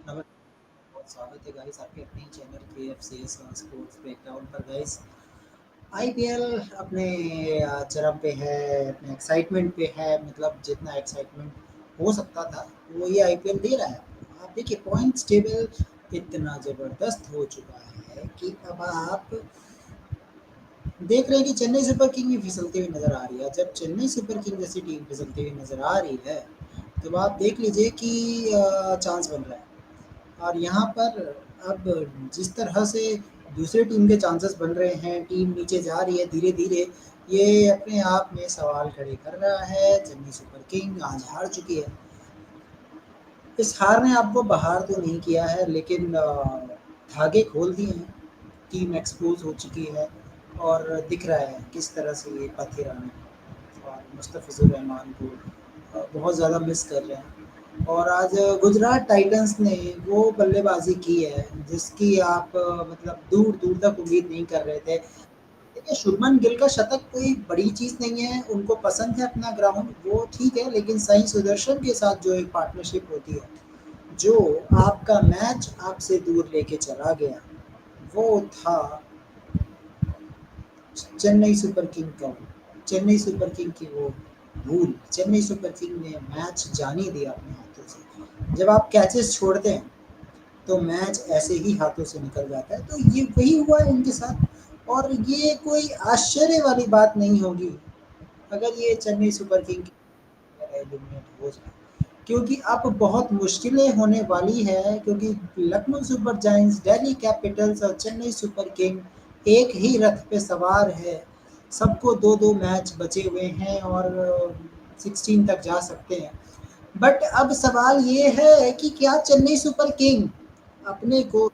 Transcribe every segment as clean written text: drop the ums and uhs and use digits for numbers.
नमस्कार, बहुत स्वागत है गाइस आपके अपने चैनल KFCS और स्पोर्ट्स ब्रेकडाउन पर गाइस। आईपीएल अपने चरम पे है, अपने एक्साइटमेंट पे है, मतलब जितना एक्साइटमेंट हो सकता था वो ये आईपीएल दे रहा है। आप देखिए पॉइंट्स टेबल इतना ज़बरदस्त हो चुका है कि अब आप देख रहे हैं कि चेन्नई सुपर किंग भी फिसलती हुई नज़र आ रही है। जब चेन्नई सुपर किंग जैसी टीम फिसलती हुई नज़र आ रही है, तो आप देख लीजिए कि चांस बन रहा है। और यहाँ पर अब जिस तरह से दूसरे टीम के चांसेस बन रहे हैं, टीम नीचे जा रही है धीरे-धीरे, ये अपने आप में सवाल खड़े कर रहा है। चेन्नई सुपर किंग आज हार चुकी है। इस हार ने आपको बाहर तो नहीं किया है, लेकिन धागे खोल दिए हैं। टीम एक्सपोज़ हो चुकी है और दिख रहा है किस तरह से ये पथ राना और मुस्तफ़िज़ुर रहमान को बहुत ज़्यादा मिस कर रहे हैं। और आज गुजरात टाइटंस ने वो बल्लेबाज़ी की है जिसकी आप मतलब दूर-दूर तक उम्मीद नहीं कर रहे थे। देखिए शुभमन गिल का शतक कोई बड़ी चीज़ नहीं है, उनको पसंद है अपना ग्राउंड, वो ठीक है, लेकिन साई सुदर्शन के साथ जो एक पार्टनरशिप होती है, जो आपका मैच आपसे दूर लेके चला गया, वो था चेन्नई सुपर किंग का चेन्नई सुपर किंग की वो भूल। चेन्नई सुपर किंग ने मैच जान ही दिया अपने हाथों से। जब आप कैचेस छोड़ते हैं तो मैच ऐसे ही हाथों से निकल जाता है। तो ये वही हुआ है इनके साथ और ये कोई आश्चर्य वाली बात नहीं होगी अगर ये चेन्नई सुपर किंग एलिमिनेट हो जाए, क्योंकि अब बहुत मुश्किलें होने वाली है, क्योंकि Lucknow super giants, Delhi Capitals और चेन्नई सुपर किंग एक ही रथ पे सवार है। सबको 2-2 मैच बचे हुए हैं और 16 तक जा सकते हैं। बट अब सवाल ये है कि क्या चेन्नई सुपर किंग अपने को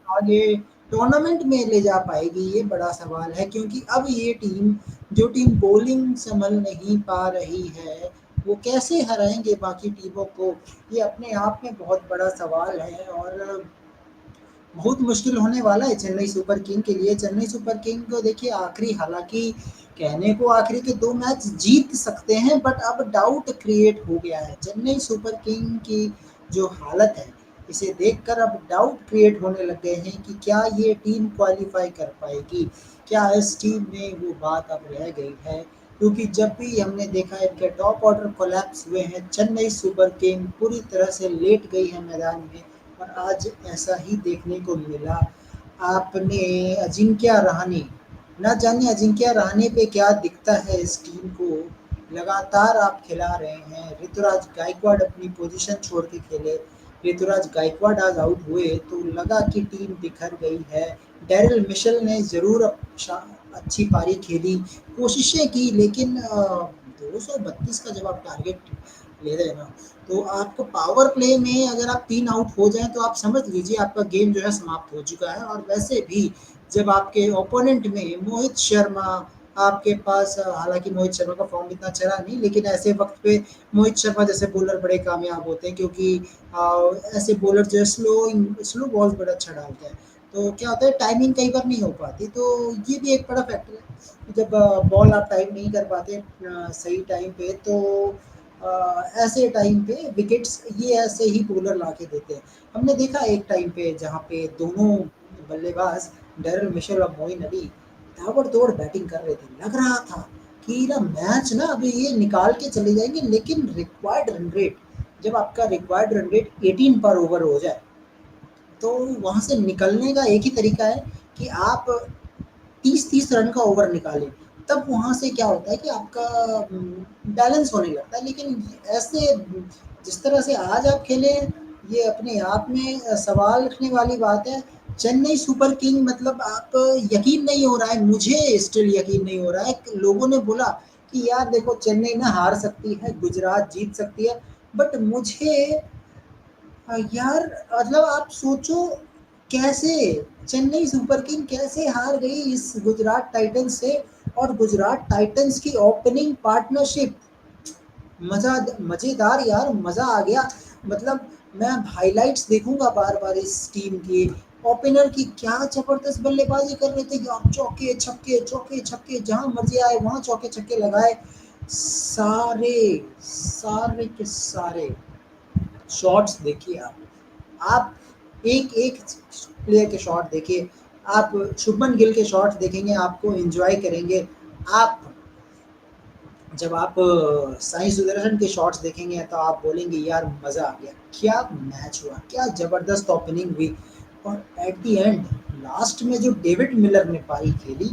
आगे टूर्नामेंट में ले जा पाएगी, ये बड़ा सवाल है। क्योंकि अब ये टीम, जो टीम बॉलिंग संभल नहीं पा रही है, वो कैसे हराएंगे बाकी टीमों को, ये अपने आप में बहुत बड़ा सवाल है। और बहुत मुश्किल होने वाला है चेन्नई सुपर किंग के लिए। चेन्नई सुपर किंग को देखिए आखिरी, हालांकि कहने को आखिरी के 2 मैच जीत सकते हैं, बट अब डाउट क्रिएट हो गया है चेन्नई सुपर किंग की जो हालत है, इसे देखकर अब डाउट क्रिएट होने लग गए हैं कि क्या ये टीम क्वालिफाई कर पाएगी, क्या इस टीम में वो बात अब रह गई है। क्योंकि जब भी हमने देखा है इनके टॉप ऑर्डर कोलैप्स हुए हैं, चेन्नई सुपर किंग पूरी तरह से लेट गई है मैदान में। और आज ऐसा ही देखने को मिला। आपने अजिंक्य रहाणे, ना जाने अजिंक्य रहाणे पे क्या दिखता है इस टीम को, लगातार आप खिला रहे हैं। ऋतुराज गायकवाड़ अपनी पोजीशन छोड़ के खेले, ऋतुराज गायकवाड़ आज आउट हुए तो लगा कि टीम बिखर गई है। डेरिल मिशेल ने ज़रूर अच्छी पारी खेली, कोशिशें की, लेकिन 232 का जब आप टारगेट ले रहे हैं ना, तो आपको पावर प्ले में अगर आप 3 आउट हो जाएँ तो आप समझ लीजिए आपका गेम जो है समाप्त हो चुका है। और वैसे भी जब आपके ओपोनेंट में मोहित शर्मा, आपके पास हालाँकि मोहित शर्मा का फॉर्म इतना चला नहीं, लेकिन ऐसे वक़्त पे मोहित शर्मा जैसे बॉलर बड़े कामयाब होते हैं, क्योंकि ऐसे बॉलर जो है स्लो बॉल्स बड़ा अच्छा डालते हैं। तो क्या होता है टाइमिंग कई बार नहीं हो पाती, तो ये भी एक बड़ा फैक्टर है। जब बॉल आप टाइम नहीं कर पाते सही टाइम पे, तो ऐसे टाइम पे विकेट्स ये ऐसे ही बॉलर ला के देते हैं। हमने देखा एक टाइम पे जहाँ पे दोनों बल्लेबाज डेरिल मिशेल और मोइन अली ताबड़तोड़ बैटिंग कर रहे थे। लग रहा था कि ना मैच ना अभी ये निकाल के चले जाएंगे, लेकिन रिक्वायर्ड रन रेट, जब आपका रिक्वायर्ड रन रेट 18 पर ओवर हो जाए, तो वहाँ से निकलने का एक ही तरीका है कि आप 30-30 रन का ओवर निकालें। तब वहाँ से क्या होता है कि आपका बैलेंस होने लगता है। लेकिन ऐसे जिस तरह से आज आप खेले, ये अपने आप में सवाल रखने वाली बात है। चेन्नई सुपर किंग, मतलब आप यकीन नहीं हो रहा है, मुझे स्टिल यकीन नहीं हो रहा है। लोगों ने बोला कि यार देखो चेन्नई ना हार सकती है, गुजरात जीत सकती है, बट मुझे यार मतलब आप सोचो कैसे चेन्नई सुपर किंग कैसे हार गई इस गुजरात टाइटंस से। और गुजरात टाइटंस की ओपनिंग पार्टनरशिप मजा मजेदार यार, मजा आ गया। मतलब मैं हाइलाइट्स देखूंगा बार बार इस टीम की। ओपनर की क्या जबरदस्त बल्लेबाजी कर रहे थे यार, चौके छक्के चौके छक्के, जहां मर्जी आए वहां चौके छक्के लगाए। सारे सारे के सारे शॉट्स देखिए आप, आप एक-एक प्लेयर के शॉट देखिए, आप शुभमन गिल के शॉट्स देखेंगे, आपको एन्जॉय करेंगे। आप जब आप साई सुदर्शन के शॉट्स देखेंगे तो आप बोलेंगे यार मज़ा आ गया। क्या मैच हुआ, क्या ज़बरदस्त ओपनिंग हुई और एट द एंड लास्ट में जो डेविड मिलर ने पारी खेली,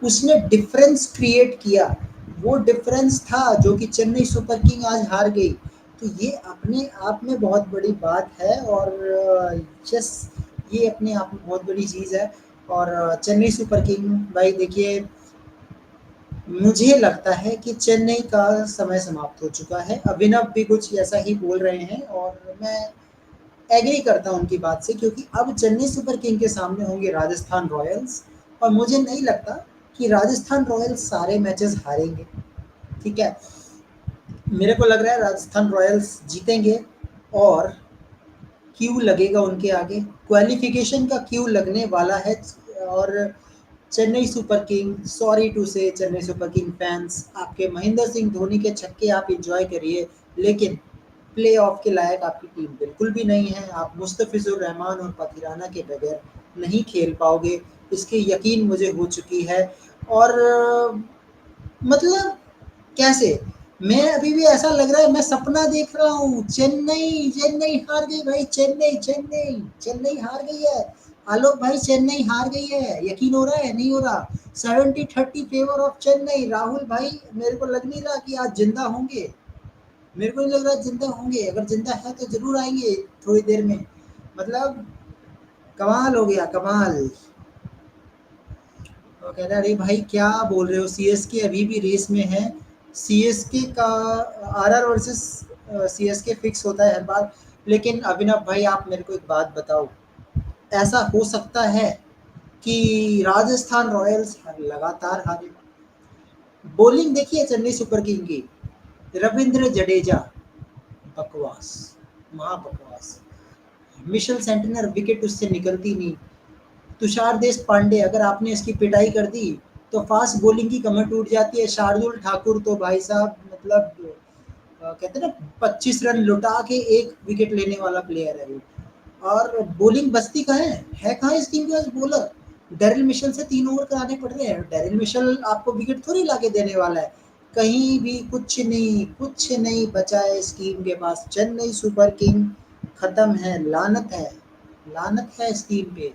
उसने डिफरेंस क्रिएट किया। वो डिफरेंस था जो कि चेन्नई सुपर किंग आज हार गई। तो ये अपने आप में बहुत बड़ी बात है और यस, ये अपने आप में बहुत बड़ी चीज़ है। और चेन्नई सुपर किंग भाई देखिए, मुझे लगता है कि चेन्नई का समय समाप्त हो चुका है। अभिनव भी कुछ ऐसा ही बोल रहे हैं और मैं एग्री करता हूँ उनकी बात से, क्योंकि अब चेन्नई सुपर किंग के सामने होंगे राजस्थान रॉयल्स और मुझे नहीं लगता कि राजस्थान रॉयल्स सारे मैचेस हारेंगे, ठीक है? मेरे को लग रहा है राजस्थान रॉयल्स जीतेंगे और क्यू लगेगा उनके आगे, क्वालिफिकेशन का क्यू लगने वाला है। और Chennai super king, sorry to say Chennai super king fans, आपके महेंद्र सिंह धोनी के छक्के आप एंजॉय करिए, लेकिन प्ले ऑफ के लायक आपकी टीम बिल्कुल भी नहीं है। आप मुस्तफिजुर रहमान और पथिराना के बगैर नहीं खेल पाओगे, इसकी यकीन मुझे हो चुकी है। और मतलब कैसे, मैं अभी भी ऐसा लग रहा है मैं सपना देख रहा हूँ। चेन्नई चेन्नई हार गई भाई, चेन्नई चेन्नई चेन्नई हार गई है। आलोक भाई चेन्नई हार गई है, यकीन हो रहा है? नहीं हो रहा? 70-30 फेवर ऑफ चेन्नई। राहुल भाई मेरे को लग नहीं रहा कि आज जिंदा होंगे, मेरे को नहीं लग रहा जिंदा होंगे। अगर जिंदा है तो जरूर आएंगे थोड़ी देर में। मतलब कमाल हो गया, कमाल। वो कह रहा है अरे भाई क्या बोल रहे हो, सीएसके अभी भी रेस में है। सीएसके का आरआर वर्सेस सीएसके फिक्स होता है हर बार। लेकिन अभिनव भाई आप मेरे को एक बात बताओ, ऐसा हो सकता है कि राजस्थान रॉयल्स लगातार हारे? बॉलिंग देखिए चेन्नई सुपर किंग की, रविंद्र जडेजा बकवास, महा बकवास। मिशेल सेंटनर विकेट उससे निकलती नहीं। तुषार देश पांडे अगर आपने इसकी पिटाई कर दी तो फास्ट बॉलिंग की कमर टूट जाती है। शार्दुल ठाकुर तो भाई साहब मतलब कहते हैं ना 25 रन लुटा के एक विकेट लेने वाला प्लेयर है वो। और बॉलिंग बस्ती कहाँ है कहाँ इस टीम के पास बॉलर? डेरिल मिशेल से 3 ओवर कराने पड़ रहे हैं। डेरिल मिशेल आपको विकेट थोड़ी लाके देने वाला है। कहीं भी कुछ नहीं बचा है इस टीम के पास। चेन्नई सुपर किंग खत्म है, लानत है इस टीम पे।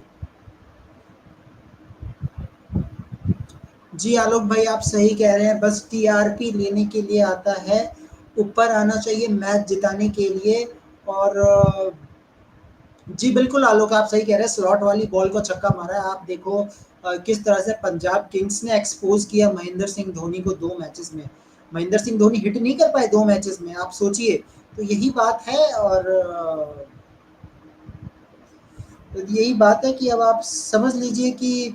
जी आलोक भाई आप सही कह रहे हैं, बस टीआरपी लेने के लिए आता है, ऊपर आना चाहिए मैच जिताने के लिए। और जी बिल्कुल आलोक आप सही कह रहे हैं, स्लॉट वाली बॉल को छक्का मारा है। आप देखो किस तरह से पंजाब किंग्स ने एक्सपोज किया महेंद्र सिंह धोनी को 2 मैचेस में। महेंद्र सिंह धोनी हिट नहीं कर पाए 2 मैचेस में, आप सोचिए। तो यही बात है। और तो यही बात है कि अब आप समझ लीजिए कि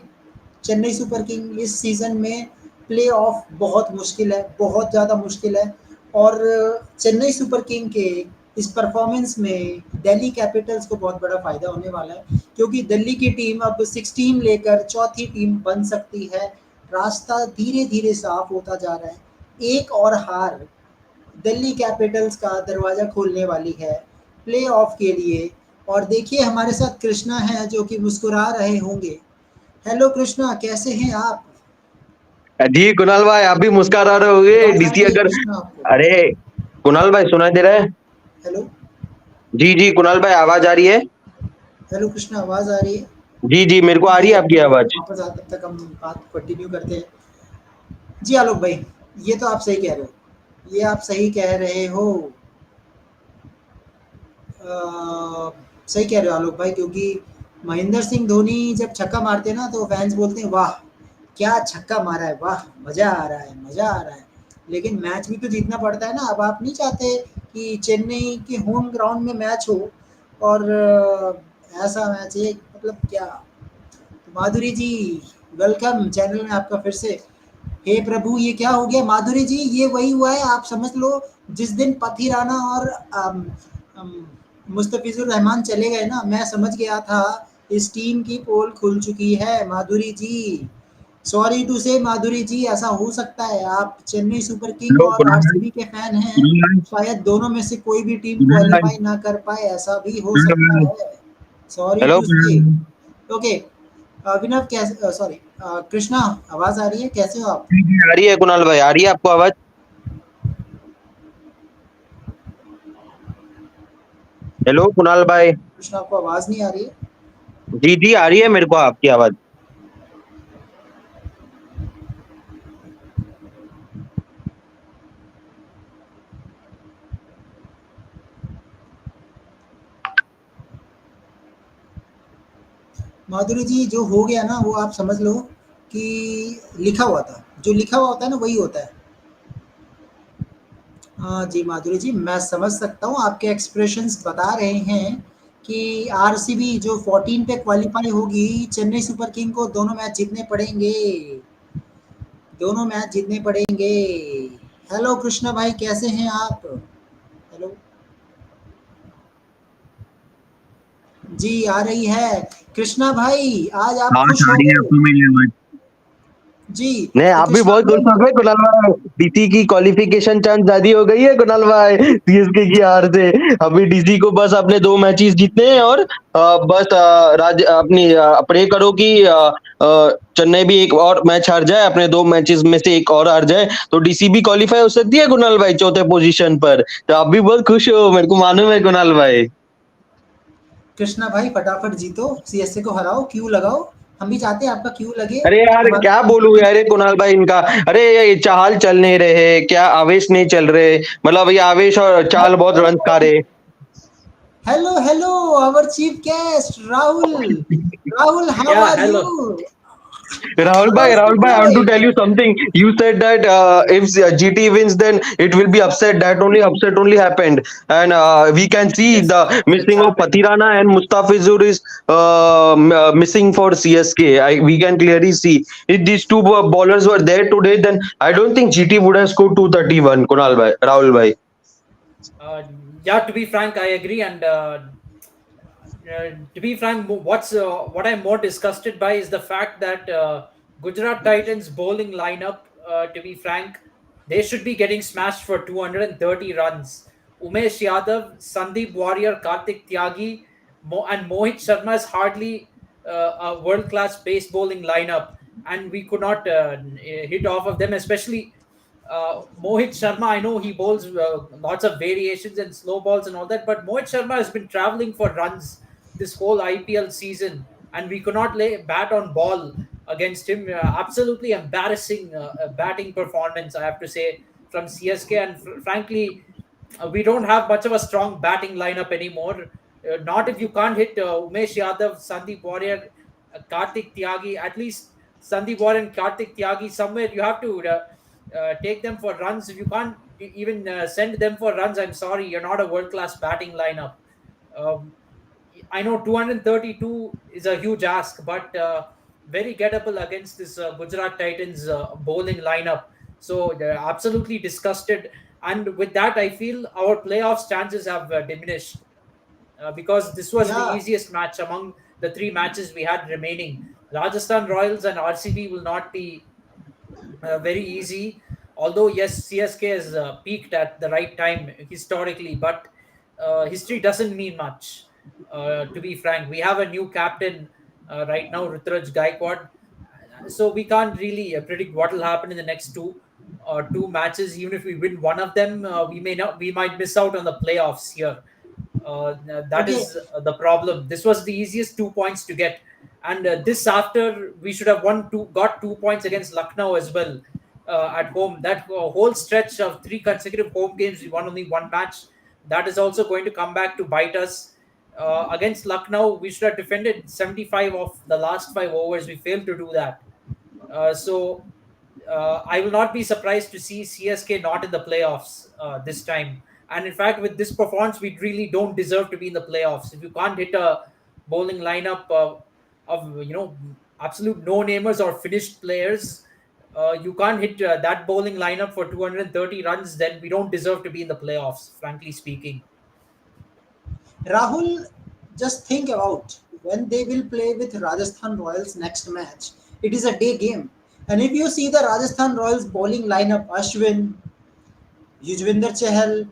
चेन्नई सुपर किंग इस सीज़न में प्लेऑफ बहुत मुश्किल है, बहुत ज़्यादा मुश्किल है। और चेन्नई सुपर किंग के इस परफॉर्मेंस में दिल्ली कैपिटल्स को बहुत बड़ा फ़ायदा होने वाला है, क्योंकि दिल्ली की टीम अब 6 टीम लेकर चौथी टीम बन सकती है। रास्ता धीरे-धीरे साफ होता जा रहा है। एक और हार दिल्ली कैपिटल्स का दरवाज़ा खोलने वाली है प्लेऑफ के लिए। और देखिए हमारे साथ कृष्णा हैं जो कि मुस्कुरा रहे होंगे। हेलो कृष्णा, कैसे हैं आप? जी कुणाल भाई, आप भी मुस्कुरा रहे होगे आवाज़ आ डीसी रही है अगर। कृष्णा आपको? अरे कुणाल भाई, सुनाई दे रहा है? हेलो? जी जी कुणाल भाई, आवाज आ रही है? हेलो कृष्णा, आवाज़ आ रही है? जी जी, मेरे को आ रही नहीं है आ आपकी रही है, आवाज। वापस आ, तब तक हम बात कंटिन्यू करते हैं। जी आलोक भाई, ये तो आप सही कह रहे हो, ये आप सही कह रहे हो। सही कह रहे हो आलोक भाई, क्योंकि महेंद्र सिंह धोनी जब छक्का मारते हैं ना तो फैंस बोलते हैं वाह क्या छक्का मारा है, वाह मज़ा आ रहा है, मज़ा आ रहा है। लेकिन मैच भी तो जीतना पड़ता है ना। अब आप नहीं चाहते कि चेन्नई के होम ग्राउंड में मैच हो और ऐसा मैच है, मतलब क्या। माधुरी जी वेलकम चैनल में आपका फिर से। हे प्रभु ये क्या हो गया माधुरी जी, ये वही हुआ है आप समझ लो। जिस दिन पथिराना और अम, मुस्तफिजुर रहमान चले गए ना, मैं समझ गया था इस टीम की पोल खुल चुकी है माधुरी जी। सॉरी टू से माधुरी जी, ऐसा हो सकता है आप चेन्नई सुपर किंग लो और कुणाल भाई, आरसीबी के फैन हैं, कुणाल भाई, शायद दोनों में से कोई भी टीम कुणाल भाई, क्वालिफाई ना कर पाए, ऐसा भी हो कुणाल सकता भाई, है। Sorry hello. टू से। ओके, अभिनव कैसे, सॉरी, कृष्णा, आवाज आ रही है? कैसे हो आप? आ रही है कुणाल भाई, आ रही है आपको आवाज? हेलो कुणाल भाई। कृष्णा, आपको आवाज नहीं आ रही है? जी जी, आ रही है मेरे को आपकी आवाज। माधुरी जी, जो हो गया ना वो आप समझ लो कि लिखा हुआ था। जो लिखा हुआ होता है ना वही होता है। हाँ जी माधुरी जी, मैं समझ सकता हूँ, आपके एक्सप्रेशंस बता रहे हैं कि आरसीबी जो 14 पे क्वालिफाई होगी, चेन्नई सुपर किंग को दोनों मैच जीतने पड़ेंगे। दोनों मैच जीतने पड़ेंगे। हेलो कृष्णा भाई, कैसे हैं आप? हेलो। जी आ रही है। कृष्णा भाई, आज आप हाँ, खुश आ हो रही है गए? आपको मेरी आवाज? जी। नहीं, तो आप भी कृष्णा बहुत खुश भाई, हो गए कुणाल भाई। डीसी की क्वालिफिकेशन चांस ज्यादा हो गई है कुणाल भाई, सीएसके की हार से। अभी डीसी को बस अपने 2 मैचेस जीतने हैं और बस राज अपनी प्रे करो कि चेन्नई भी एक और मैच हार जाए, अपने 2 मैचेस में से एक और हार जाए, तो डीसी भी क्वालिफाई हो सकती है कुणाल भाई, चौथे पोजीशन पर। तो आप भी बहुत खुश हो, मेरे को मालूम है कुणाल भाई। कृष्णा भाई फटाफट जीतो, सीएसए को हराओ, क्यू लगाओ। हम भी चाहते हैं आपका क्यू लगे। अरे यार, हमारा क्या बोलूं यार ये कुणाल भाई इनका। अरे ये चाल चल नहीं रहे, क्या आवेश नहीं चल रहे, मतलब ये आवेश और चाल बहुत रन खा रहे। Hello hello, our chief guest Rahul. Rahul, how Yeah, are you? hello. Rahul bhai, I want to नमस्ते। tell you something. You said that if GT wins, then it will be upset. That only upset only happened, and we can see Yes, the upsets missing of happen. Pathirana and Mustafizur is missing for CSK. We can clearly see if these two bowlers were there today, then I don't think GT would have scored 231. Kunal bhai, Rahul bhai. Uh, yeah, to be frank, I agree. And to be frank, what I'm more disgusted by is the fact that Gujarat Titans bowling lineup. To be frank, they should be getting smashed for 230 runs. Umesh Yadav, Sandeep Warrior, Karthik Tyagi, and Mohit Sharma is hardly a world-class pace bowling lineup, and we could not hit off of them, especially Mohit Sharma. I know he bowls lots of variations and slow balls and all that, but Mohit Sharma has been traveling for runs this whole IPL season, and we could not lay bat on ball against him. Absolutely embarrassing batting performance, I have to say, from CSK. And frankly, we don't have much of a strong batting lineup anymore. Not if you can't hit Umesh Yadav, Sandeep Warrior, Karthik Tyagi. At least Sandeep Warrior and Karthik Tyagi, somewhere you have to take them for runs. If you can't even send them for runs, I'm sorry, you're not a world class batting lineup. Um, I know 232 is a huge ask, but very gettable against this Gujarat Titans bowling lineup. So they're absolutely disgusted. And with that, I feel our playoffs chances have diminished because this was the या easiest match among the three matches we had remaining. Rajasthan Royals and RCB will not be very easy. Although yes, CSK has peaked at the right time historically, but history doesn't mean much. To be frank, we have a new captain right now, Rutraj Gaikwad, so we can't really predict what will happen in the next two matches. Even if we win one of them, we might miss out on the playoffs here. That okay. is the problem. This was the easiest 2 points to get, and this after we should have got 2 points against Lucknow as well at home. That whole stretch of three consecutive home games, we won only one match. That is also going to come back to bite us. Against Lucknow, we should have defended 75 of the last 5 overs. We failed to do that. So I will not be surprised to see CSK not in the playoffs this time. And in fact, with this performance, we really don't deserve to be in the playoffs. If you can't hit a bowling lineup of absolute no namers or finished players, you can't hit that bowling lineup for 230 runs. Then we don't deserve to be in the playoffs. Frankly speaking. Rahul, just think about when they will play with Rajasthan Royals next match. It is a day game. And if you see the Rajasthan Royals bowling lineup, Ashwin, Yuzvendra Chahal,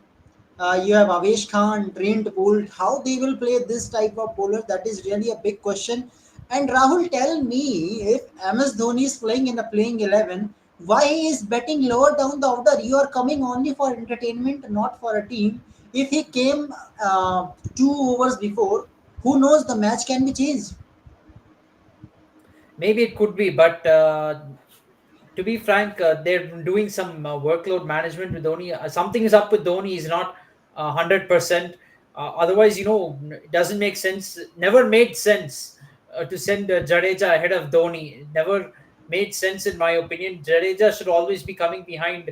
You have Avesh Khan, Trent Bolt. How they will play this type of bowler? That is really a big question. And Rahul, tell me, if MS Dhoni is playing in a playing 11, why he is betting lower down the order? You are coming only for entertainment, not for a team. If he came 2 overs before, who knows, the match can be changed. Maybe it could be, but to be frank, they're doing some workload management with Dhoni. Something is up with Dhoni. He's not 100%. Otherwise, it doesn't make sense. Never made sense to send Jadeja ahead of Dhoni. It never made sense, in my opinion. Jadeja should always be coming behind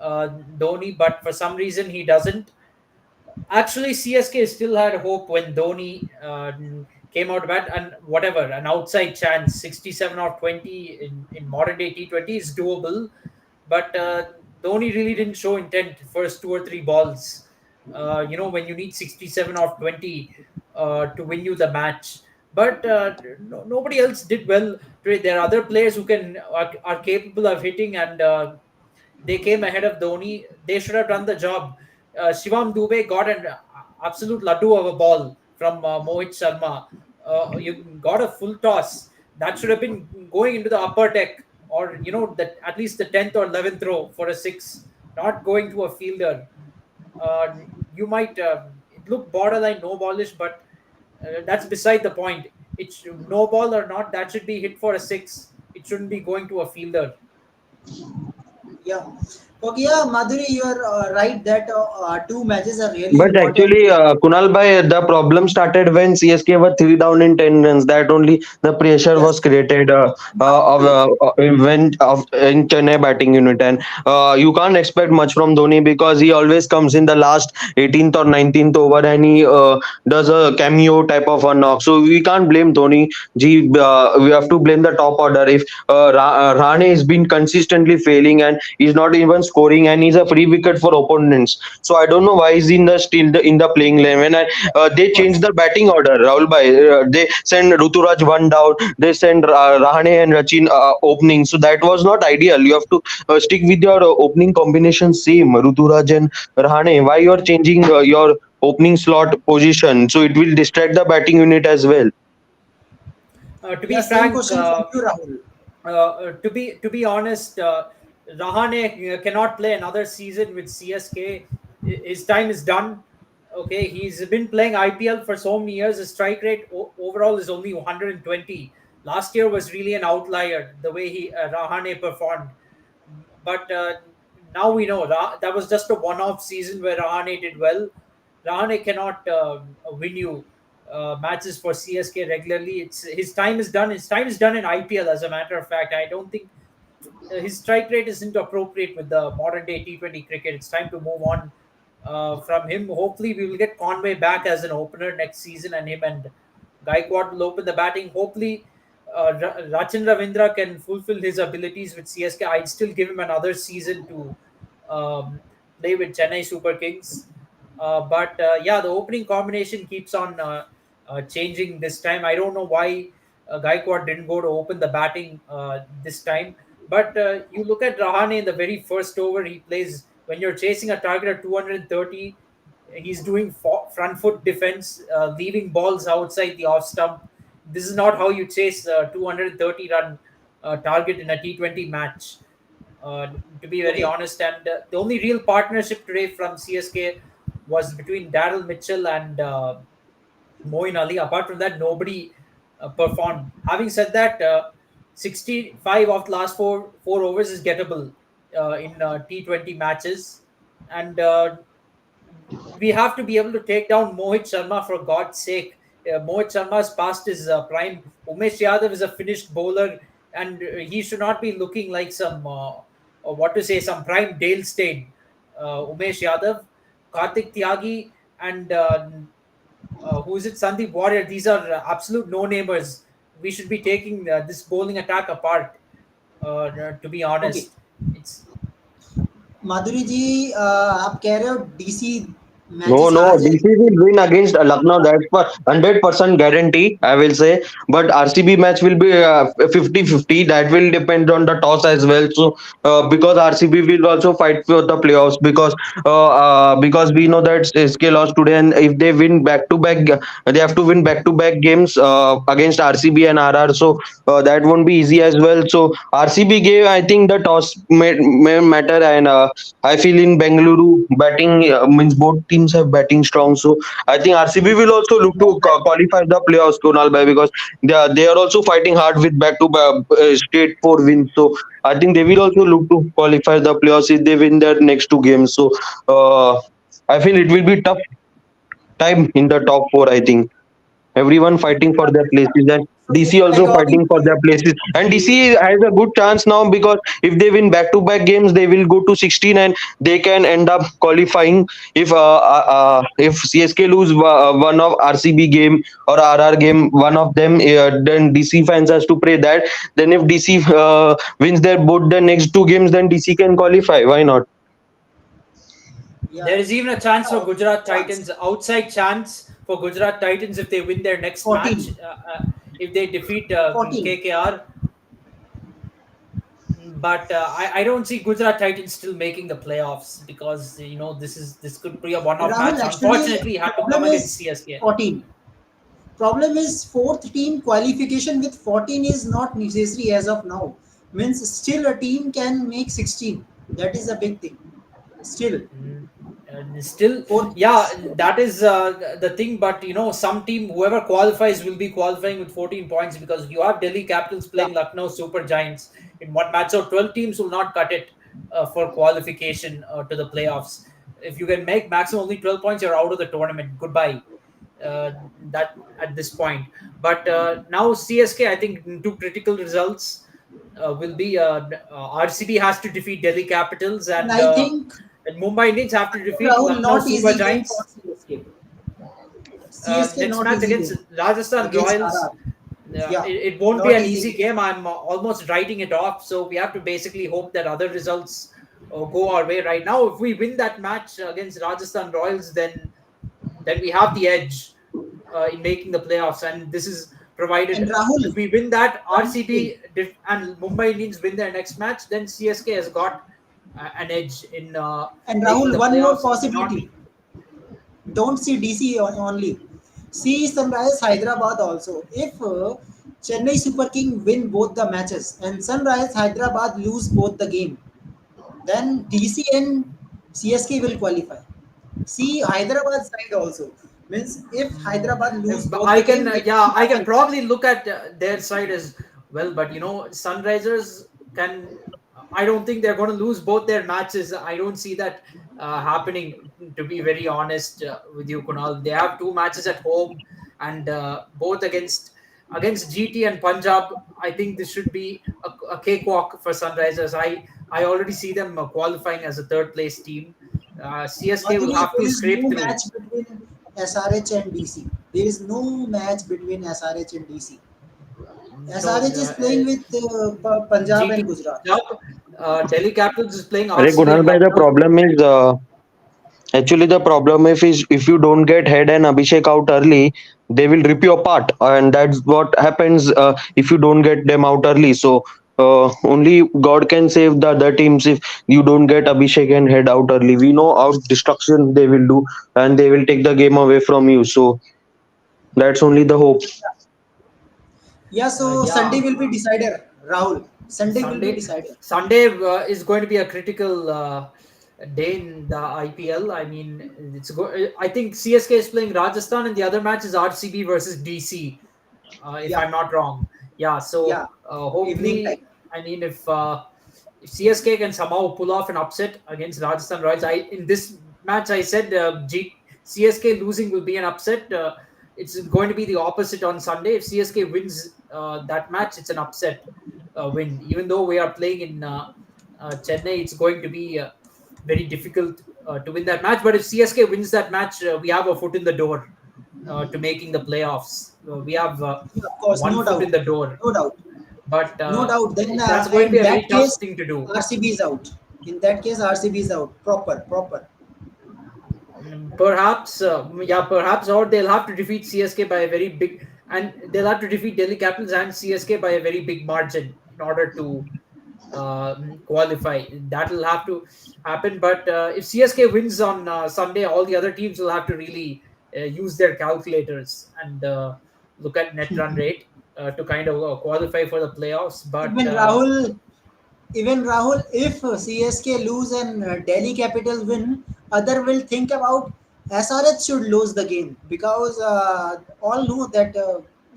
Dhoni, but for some reason he doesn't. Actually, CSK still had hope when Dhoni came out to bat, and whatever, an outside chance, 67 or 20 in modern day T20 is doable. But Dhoni really didn't show intent first two or three balls. When you need 67 or 20 to win you the match. But nobody else did well today. There are other players who are capable of hitting, and they came ahead of Dhoni. They should have done the job. Shivam Dubey got an absolute laddu of a ball from Mohit Sharma. You got a full toss. That should have been going into the upper deck, or that at least the 10th or 11th row for a six, not going to a fielder. Uh, you might it look borderline no ballish, but that's beside the point. It's no ball or not. That should be hit for a six. It shouldn't be going to a fielder. Yeah. Okay, yeah, Madhuri, you are right that two matches are really But important. actually, Kunal bhai, the problem started when CSK were three down in 10 runs. That only the pressure was Yes. created when in Chennai batting unit, and you can't expect much from Dhoni because he always comes in the last 18th or 19th over, and he does a cameo type of a knock. So we can't blame Dhoni. We have to blame the top order. If Rane has been consistently failing and he's not even scoring, and he's a free wicket for opponents. So I don't know why he's in the still in the playing 11. And they Of changed course. the batting order. Rahul bhai, they send Ruturaj one down. They send Rahane and Rachin opening. So that was not ideal. You have to stick with your opening combination same Ruturaj and Rahane. Why you're changing your opening slot position? So it will distract the batting unit as well. To Yeah, be same frank, question from you, Rahul. to be honest, Rahane cannot play another season with CSK. His time is done. Okay, he's been playing IPL for so many years. His strike rate overall is only 120. Last year was really an outlier the way he Rahane performed. But now we know that was just a one-off season where Rahane did well. Rahane cannot win you matches for CSK regularly. It's his time is done. His time is done in IPL. As a matter of fact, I don't think his strike rate isn't appropriate with the modern day T20 cricket. It's time to move on from him. Hopefully, we will get Conway back as an opener next season, and him and Gaikwad will open the batting. Hopefully, Rachin Ravindra can fulfill his abilities with CSK. I'd still give him another season to um, play with Chennai Super Kings. But yeah, the opening combination keeps on changing this time. I don't know why Gaikwad didn't go to open the batting this time. But you look at Rahane in the very first over he plays, when you're chasing a target of 230, he's doing front foot defense, leaving balls outside the off stump. This is not how you chase a 230 run target in a T20 match, uh, to be very Okay. honest. And the only real partnership today from CSK was between Daryl Mitchell and Moeen Ali. Apart from that, nobody performed. Having said that, 65 of the last four overs is gettable in T20 matches, and we have to be able to take down Mohit Sharma for God's sake. Mohit Sharma's past his prime. Umesh Yadav is a finished bowler, and he should not be looking like some what to say, some prime Dale Steyn. Umesh Yadav, Karthik Tyagi, and who is it? Sandeep Warrior. These are absolute no-namers. We should be taking this bowling attack apart. To be Okay. honest, it's माधुरी जी आप कह रहे हो DC No, matches no, हार DC जाएंगे। will win against Lucknow. That's for 100% guarantee, I will say. But RCB match will be 50-50. That will depend on the toss as well. So, because RCB will also fight for the playoffs, because we know that SK lost today, and if they win back to back, they have to win back to back games against RCB and RR. So that won't be easy as well. So RCB gave, I think, the toss may matter, and I feel in Bengaluru batting means both teams have batting strong. So I think RCB will also look to qualify the playoffs, Kunal Bhai, because they are also fighting hard with back to straight four wins. So I think they will also look to qualify the playoffs if they win their next two games. So uh, I feel it will be tough time in the top four. I think everyone fighting for their places, and So DC also according fighting for their places, and DC has a good chance now because if they win back to back games they will go to 16 and they can end up qualifying. If CSK lose one of RCB game or RR game, one of them, then DC fans has to pray that, then if DC wins their both the next two games, then DC can qualify. Why not? yeah, There is even a chance for Gujarat chance Titans, outside chance for Gujarat Titans if they win their next match. 14, If they defeat 14. KKR, but I don't see Gujarat Titans still making the playoffs because this could be a one-off Rahul, match. actually, Unfortunately, it had to come problem against is CSK. 14. Problem is fourth team qualification with 14 is not necessary as of now. Means still a team can make 16. That is a big thing. Still, Mm, and still, fourth yeah, place. that is the thing. But some team, whoever qualifies, will be qualifying with 14 points because you have Delhi Capitals Yeah, playing Lucknow Super Giants in one match. So 12 teams will not cut it for qualification to the playoffs. If you can make maximum only 12 points, you're out of the tournament. Goodbye. That at this point. But now CSK, I think two critical results will be RCB has to defeat Delhi Capitals and I think and Mumbai Indians have to defeat Rahul Lucknow not Super easy game for Giants. CSK. CSK Next not match easy against game Rajasthan against Royals. RR. Yeah, It won't be not an easy easy game. game. I'm almost writing it off. So we have to basically hope that other results go our way right now. If we win that match against Rajasthan Royals, then we have the edge in making the playoffs. And this is provided And if Rahul, we win that one more thing. And Mumbai Indians win their next match, then CSK has got an edge in And making Rahul, the one more playoffs. Not possibility. Don't see DC only. See Sunrise Hyderabad also. If Chennai Super King win both the matches and Sunrise Hyderabad lose both the game, then DC and CSK will qualify. See Hyderabad side also. Means if Hyderabad lose both I the can, game, they yeah, will I can qualify. probably look at their side as well, but Sunrisers can. I don't think they're going to lose both their matches. I don't see that happening. To be very honest with you, Kunal, they have two matches at home, and both against GT and Punjab. I think this should be a cakewalk for Sunrisers. I already see them qualifying as a third place team. CSK will Madhuri, have there to is scrape no through. match between SRH and DC. There is no match between SRH and DC. No, SRH is playing with Punjab GT and Gujarat. Punjab, Delhi Capitals is playing Arey RCB Kunal and bhai, the Lucknow. problem is actually, the problem if you don't get Head and Abhishek out early, they will rip you apart, and that's what happens if you don't get them out early. So only God can save the other teams if you don't get Abhishek and Head out early. We know how destruction they will do, and they will take the game away from you. So that's only the hope. Yeah, so Yeah, Sunday will be decider, Rahul. Sunday will be Sunday decider. Sunday is going to be a critical day in the IPL. I mean, I think CSK is playing Rajasthan, and the other match is RCB versus DC. If Yeah, I'm not wrong. Yeah, yeah. so Evening time. hopefully, I mean, if CSK can somehow pull off an upset against Rajasthan Royals, in this match I said CSK losing will be an upset. It's going to be the opposite on Sunday. If CSK wins that match, it's an upset win. Even though we are playing in Chennai, it's going to be very difficult to win that match. But if CSK wins that match, we have a foot in the door to making the playoffs. We have Yeah, of course, one no foot doubt. in the door, No doubt. but No doubt. Then that's going to in be a that very tough case, thing to do. RCB is out. In that case, RCB is out. Proper, proper. Perhaps, yeah, perhaps, or they'll have to defeat CSK by a very big, and they'll have to defeat Delhi Capitals and CSK by a very big margin in order to qualify. That'll have to happen. But if CSK wins on Sunday, all the other teams will have to really use their calculators and look at net run rate to kind of qualify for the playoffs. But Even Rahul, even Rahul, if CSK lose and Delhi Capitals win, other will think about SRH should lose the game because all know that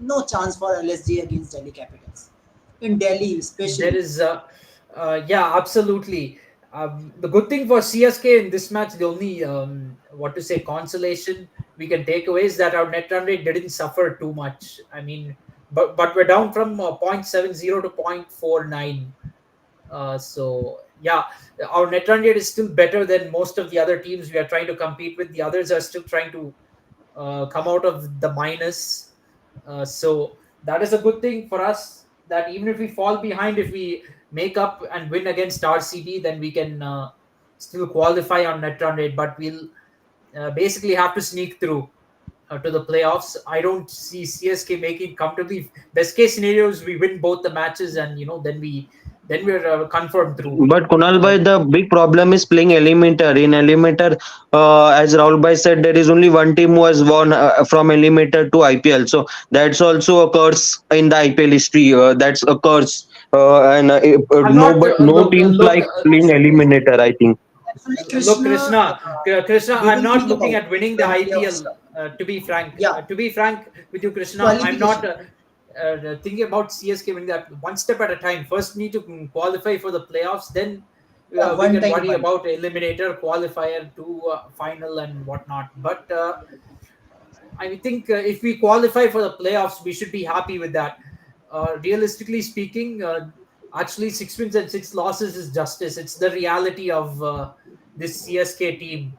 no chance for LSG against Delhi Capitals in Delhi, there especially. is, yeah, absolutely. The good thing for CSK in this match, the only what to say consolation we can take away is that our net run rate didn't suffer too much. I mean, but we're down from 0.70 to 0.49. So yeah, our net run rate is still better than most of the other teams we are trying to compete with. The others are still trying to come out of the minus. So that is a good thing for us. That even if we fall behind, if we make up and win against RCB, then we can still qualify on net run rate. But we'll basically have to sneak through to the playoffs. I don't see CSK making comfortably. Best case scenario is we win both the matches, and then we're confirmed through. But Kunal Uh, bhai, the big problem is playing eliminator. In eliminator, as Rahul bhai said, there is only one team who has won from eliminator to IPL. So that's also a curse in the IPL history. That's a curse, and I'm no, not but no teams look. like playing eliminator, I think. Actually, Look, Krishna Krishna, I'm didn't not think looking about at winning the when playoff IPL. start. Yeah, To be frank with you, Krishna, I'm not qualification. thinking about CSK winning that one step at a time. First, we need to qualify for the playoffs. Then Yeah, we one can time worry one. about eliminator, qualifier to final and whatnot. But I think if we qualify for the playoffs, we should be happy with that. Realistically speaking, actually 6 wins and 6 losses is justice. It's the reality of this CSK team.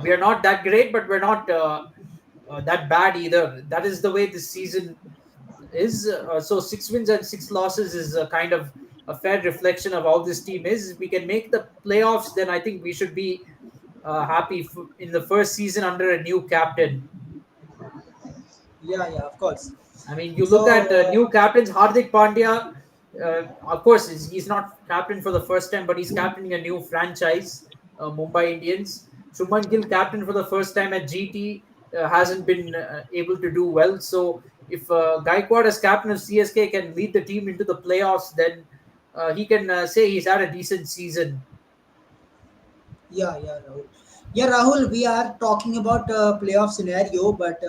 We are not that great, but we're not that bad either. That is the way this season is. So 6 wins and 6 losses is a kind of a fair reflection of how this team is. If we can make the playoffs, then I think we should be happy in the first season under a new captain. Yeah, yeah, of course. I mean, you look at So new captains, Hardik Pandya. Of course, he's not captain for the first time, but he's captaining a new franchise, Mumbai Indians. Shubman Gill, captain for the first time at GT, hasn't been able to do well. So, if Gaikwad as captain of CSK can lead the team into the playoffs, then he can say he's had a decent season. yeah, yeah, Rahul. Yeah, Rahul, we are talking about playoff scenario, but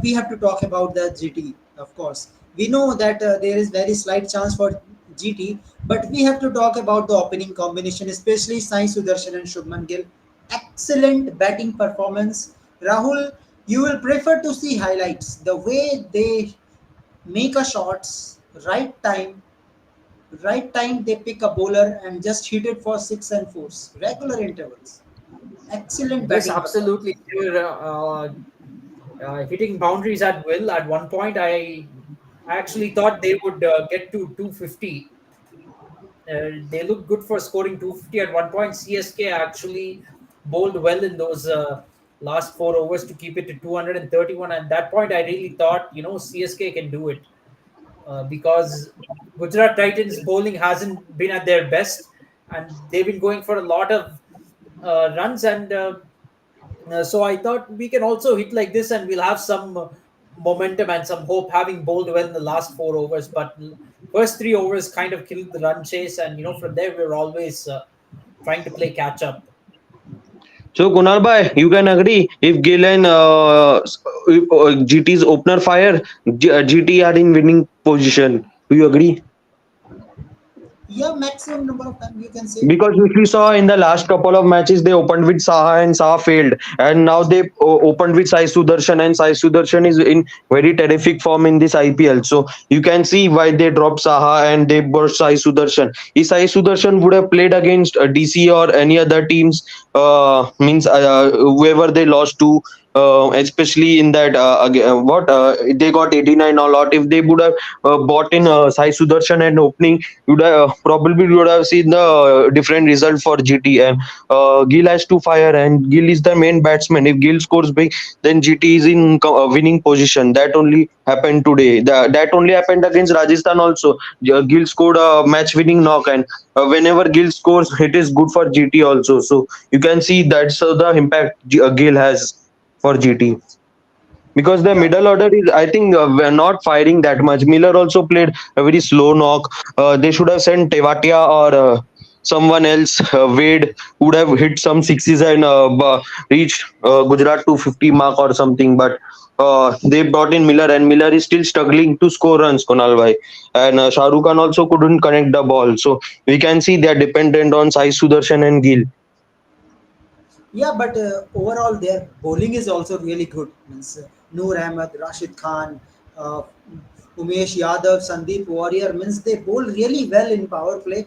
we have to talk about the GT, of course. We know that there is very slight chance for GT, but we have to talk about the opening combination, especially Sai Sudarshan and Shubman Gill. Excellent batting performance. Rahul, you will prefer to see highlights. The way they make a shots, right time they pick a bowler and just hit it for six and fours, regular intervals. Excellent Yes, batting absolutely. performance. They were hitting boundaries at will. At one point, I actually thought they would get to 250. They looked good for scoring 250 at one point. CSK actually bowled well in those last 4 overs to keep it to 231. At that point, I really thought, CSK can do it because Gujarat Titans bowling hasn't been at their best, and they've been going for a lot of runs. And so I thought we can also hit like this, and we'll have some momentum and some hope, having bowled well in the last 4 overs. But first 3 overs kind of killed the run chase, and from there we were always trying to play catch up. So Kunal bhai, you can agree if Gill and GT's opener fire, GT are in winning position. Do you agree? Yeah, maximum number of time you can say. Because if you saw in the last couple of matches, they opened with Saha and Saha failed, and now they opened with Sai Sudarshan, and Sai Sudarshan is in very terrific form in this IPL. So you can see why they dropped Saha and they brought Sai Sudarshan. If Sai Sudarshan would have played against DC or any other teams, means whoever they lost to. especially in that what they got 89 a lot. If they would have bought in Sai Sudarshan and opening, you would have seen the different result for GT. And Gill has to fire, and Gill is the main batsman. If Gill scores big, then GT is in winning position. That only happened today. That only happened against Rajasthan also. Gill scored a match winning knock, and whenever Gill scores, it is good for GT also. So you can see that's the impact Gill has for GT, because the Yeah, middle order is, I think, we're not firing that much. Miller also played a very slow knock. They should have sent Tevatia or someone else. Wade would have hit some sixes and reached Gujarat to 50 mark or something. But they brought in Miller, and Miller is still struggling to score runs, Kunal bhai. And Shah Rukh Khan also couldn't connect the ball. So we can see they are dependent on Sai Sudarshan and Gill. yeah, but overall their bowling is also really good. Means Noor Ahmed, Rashid Khan, uh, Umesh Yadav, Sandeep Warrior. Means they bowl really well in power play.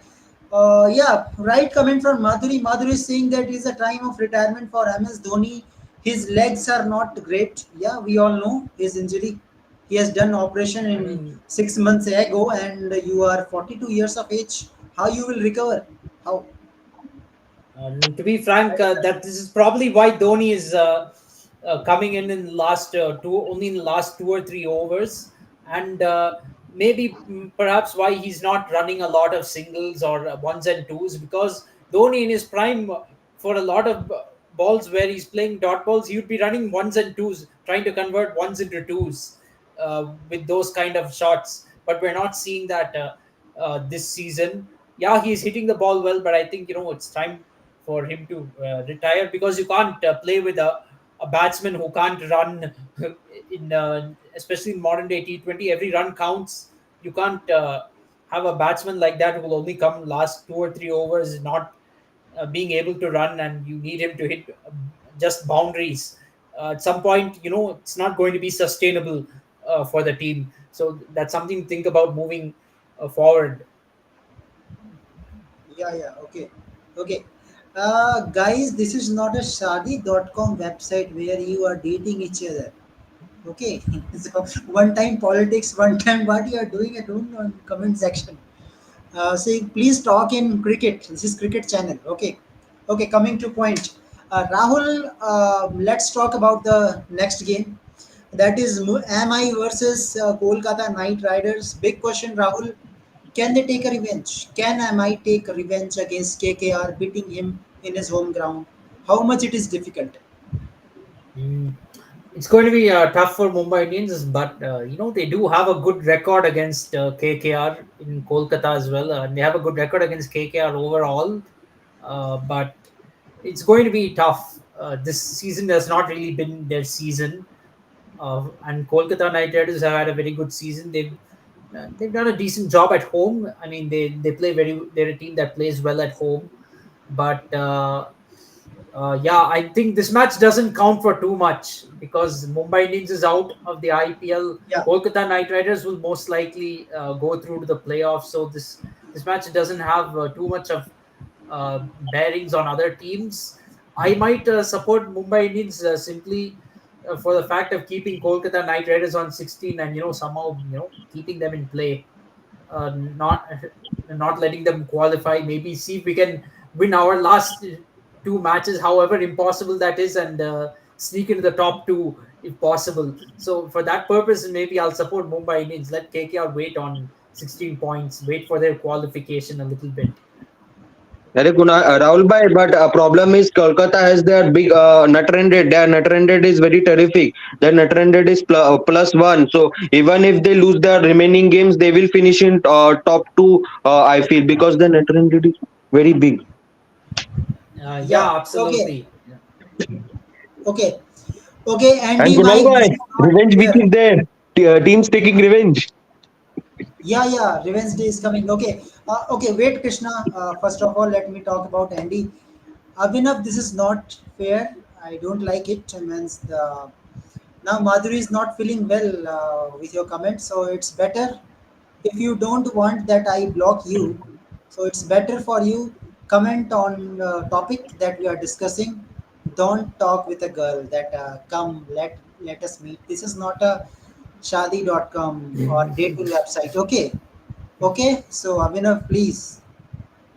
Yeah, right comment from Madhuri. Madhuri is saying that it is a time of retirement for MS Dhoni. His legs are not great. Yeah, we all know his injury. He has done operation I in mean, 6 months ago, and you are 42 years of age. How you will recover? How? To be frank, that this is probably why Dhoni is coming in the last only in the last 2 or 3 overs, and maybe perhaps why he's not running a lot of singles or ones and twos, because Dhoni in his prime, for a lot of balls where he's playing dot balls, he would be running ones and twos, trying to convert ones into twos with those kind of shots. But we're not seeing that this season. Yeah, he's hitting the ball well, but I think it's time for him to retire, because you can't play with a batsman who can't run in especially in modern day T20. Every run counts. You can't have a batsman like that who will only come last 2 or 3 overs, not being able to run, and you need him to hit just boundaries. At some point, it's not going to be sustainable for the team. So that's something to think about moving forward. Yeah, yeah, okay. Okay. Guys, this is not a shadi.com website where you are dating each other. Okay. So one time politics, one time what you are doing at home on comment section. Say please talk in cricket. This is cricket channel. Okay. Okay, coming to point. Rahul, let's talk about the next game. That is MI versus Kolkata Knight Riders. Big question, Rahul. Can they take a revenge? Can MI take a revenge against KKR, beating him in his home ground? How much it is difficult? Mm. It's going to be tough for Mumbai Indians, but they do have a good record against KKR in Kolkata as well. They have a good record against KKR overall, but it's going to be tough. This season has not really been their season, and Kolkata Knight Riders have had a very good season. They've done a decent job at home. I mean, they play very. They're a team that plays well at home, but. Yeah, I think this match doesn't count for too much because Mumbai Indians is out of the IPL. Yeah, Kolkata Knight Riders will most likely go through to the playoffs. So this match doesn't have too much of bearings on other teams. I might support Mumbai Indians simply for the fact of keeping Kolkata Knight Riders on 16, and somehow keeping them in play, not letting them qualify. Maybe see if we can win our last two matches, however impossible that is, and sneak into the top two if possible. So for that purpose, maybe I'll support Mumbai Indians. Let KKR wait on 16 points, wait for their qualification a little bit. अरे Rahul bhai, but problem is Kolkata has their big net run rate. Their net run rate is very terrific. Their net run rate is +1. So even if they lose their remaining games, they will finish in top two. I feel, because the net run rate is very big. Yeah, yeah. Okay, absolutely. Yeah. okay, okay. And Andy, Kunal Mike, this bhai, is not revenge week fair. is there. Teams taking revenge. Yeah, yeah. Revenge Day is coming. Okay, okay. Wait, Krishna. First of all, let me talk about Andy. Abhinav, this is not fair. I don't like it. Means the now Madhuri is not feeling well with your comments, so it's better if you don't want that I block you. So it's better for you comment on topic that we are discussing. Don't talk with a girl that come let us meet. This is not a shadi.com or dating website. Okay, okay. So Abhinav, please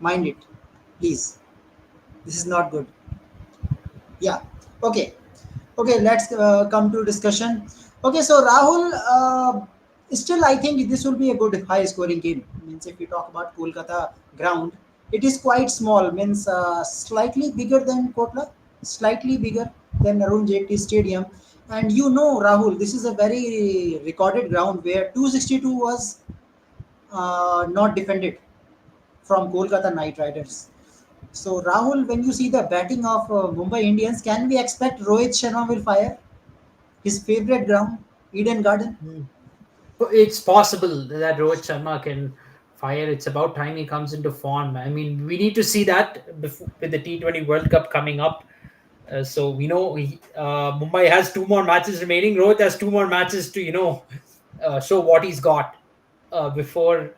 mind it, please. This is not good. Yeah. Okay. Okay, let's come to discussion. Okay, so Rahul, still I think this will be a good high scoring game. Means if we talk about Kolkata ground, it is quite small. Means slightly bigger than Kotla, slightly bigger than Arun Jaitley Stadium. And you know, Rahul, this is a very recorded ground where 262 was not defended from Kolkata Knight Riders. So Rahul, when you see the batting of Mumbai Indians, can we expect Rohit Sharma will fire? His favorite ground, Eden Garden. Mm. It's possible that Rohit Sharma can fire. It's about time he comes into form. I mean, we need to see that before, with the T20 World Cup coming up. So we know Mumbai has two more matches remaining. Rohit has two more matches to show what he's got before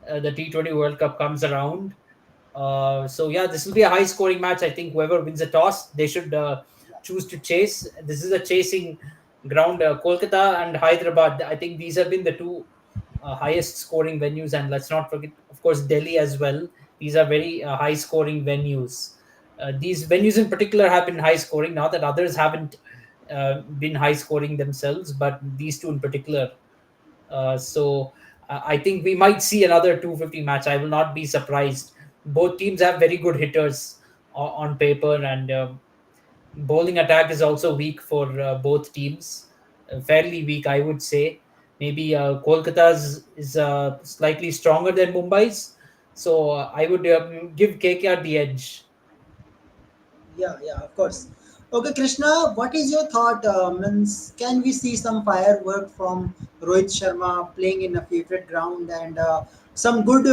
the T20 World Cup comes around. So yeah, this will be a high scoring match. I think whoever wins the toss, they should choose to chase. This is a chasing ground. Kolkata and Hyderabad. I think these have been the two highest scoring venues, and let's not forget, of course, Delhi as well. These are very high scoring venues. These venues in particular have been high scoring. Not that others haven't been high scoring themselves, but these two in particular. I think we might see another 250 match. I will not be surprised. Both teams have very good hitters on paper, and bowling attack is also weak for both teams. Fairly weak, I would say. Maybe Kolkata's is slightly stronger than Mumbai's. So I would give KKR the edge. Yeah, yeah, of course. Okay, Krishna, what is your thought? Means, can we see some firework from Rohit Sharma playing in a favorite ground and some good